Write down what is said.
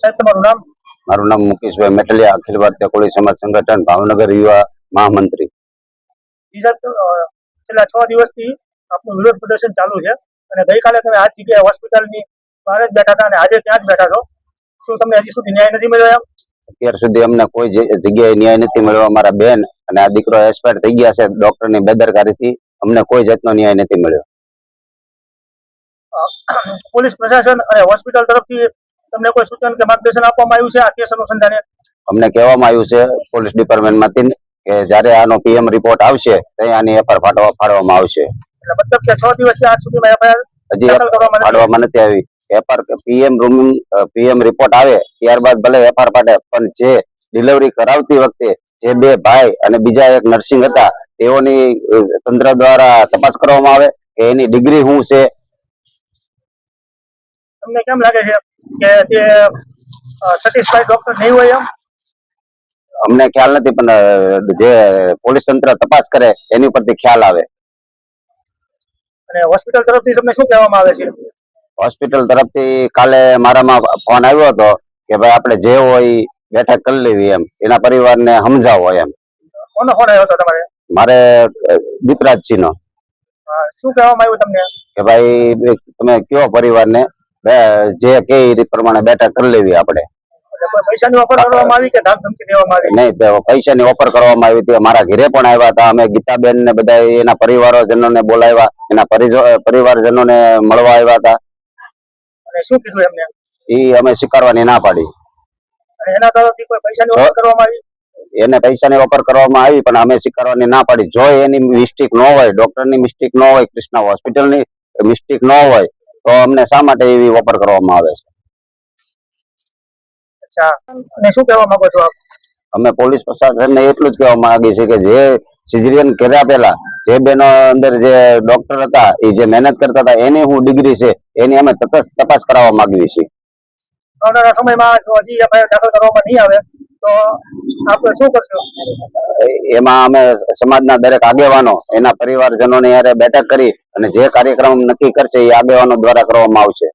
સાહેબ તમારું નામ? મારું નામ મુકેશભાઈ મેટલિયા, અખિલ ભારતીય કોળી સમાજ સંગઠન ભાવનગર યુવા મહામંત્રી. છેલ્લા 6 દિવસથી આપનું વિરોધ પ્રદર્શન ચાલુ છે અને ગઈકાલે તમે આ જગ્યાએ હોસ્પિટલની બહાર જ બેઠા હતા અને આજે ત્યાં જ બેઠા છો. શું તમને હજી સુધી ન્યાય નથી મળ્યો? અત્યાર સુધી અમને કોઈ જગ્યાએ ન્યાય નથી મળ્યો. અમારા બેન અને આ દીકરો એક્સપાયર થઈ ગયા છે. ડોક્ટરની બેદરકારીથી અમને કોઈ જાતનો ન્યાય નથી મળ્યો. પોલીસ પ્રશાસન અને હોસ્પિટલ તરફથી તમને કોઈ સૂચન કે માર્ગદર્શન આપવામાં આવ્યું છે આ કેસ અનુસંધાને? અમને કહેવામાં આવ્યું છે પોલીસ ડિપાર્ટમેન્ટમાંથી કે જ્યારે આનો પીએમ રિપોર્ટ આવશે ત્યાં આની એફઆઈઆર ફાડવામાં આવશે. એટલે મતલબ કે 6 દિવસથી આજ સુધીમાં એફઆઈઆર હજી ફાડવામાં નથી આવી. પીએમ રિપોર્ટ આવે ત્યારબાદ ભલે એફઆઈઆર ફાટે, પણ જે ડિલિવરી કરાવતી વખતે જે 2 ભાઈ અને બીજા એક નર્સિંગ હતા તેઓની તંત્ર દ્વારા તપાસ કરવામાં આવે કે એની ડિગ્રી શું છે. તમને કેમ લાગે છે કે તે સેટિસ્ફાઈડ ડોક્ટર નહીં હોય એમ? અમને ખ્યાલ નથી, પણ જે પોલીસ તંત્ર તપાસ કરે એની પરથી ખ્યાલ આવે. અને હોસ્પિટલ તરફથી તમને શું કહેવામાં આવે છે? હોસ્પિટલ તરફથી કાલે મારામાં ફોન આવ્યો હતો કે ભાઈ આપણે જે હોય બેઠક કરી લેવી એમ, એના પરિવારને સમજાવો એમ. કોનો ફોન આવ્યો હતો તમારે? મારે દીપરાજસિંહનો. શું કહેવામાં આવ્યું તમને? કે ભાઈ તમે કયો પરિવારને જે કે એ પ્રમાણે બેઠક કરી લેવી આપણે. પૈસાની ઓફર કરવામાં આવી કે ધાક ધમકી દેવામાં આવી? નહીં, પૈસાની ઓફર કરવામાં આવી હતી. અમારા ઘરે પણ આવ્યા હતા. અમે ગીતાબેન ને બધા એના પરિવારજનોને બોલાવ્યા, એના પરિવારજનોને મળવા આવ્યા હતા. અને શું કીધું એમને? એ અમે સ્વીકારવાની ના પાડી. અને એના તરફથી કોઈ પૈસાની ઓફર કરવામાં આવી? એને પૈસાની ઓફર કરવામાં આવી, પણ અમે સ્વીકારવાની ના પાડી. જો એની મિસ્ટેક ન હોય, ડોક્ટરની મિસ્ટેક ન હોય, કૃષ્ણા હોસ્પિટલની મિસ્ટેક ન હોય, તો અમને શા માટે એવી ઓફર કરવામાં આવે છે? અચ્છા, અને શું કહેવા માંગો છો આપ? અમે પોલીસ પ્રશાસનને એટલું જ કહેવા માંગીએ છીએ કે જે સિઝેરિયન કર્યા પહેલા જે બેનો અંદર જે ડોક્ટર હતા એ જે મહેનત કરતા હતા એની શું ડિગ્રી છે એની અમે તપાસ કરાવવા માંગીએ છીએ. આવનારા સમયમાં જો હજી એફઆઈઆર દાખલ કરવામાં નહીં આવે તો આપણે શું કરશો? એમાં અમે સમાજના દરેક આગેવાનો એના પરિવારજનોને યારે બેઠક કરી અને જે કાર્યક્રમ નક્કી કરશે એ આગેવાનો દ્વારા કરવામાં આવશે.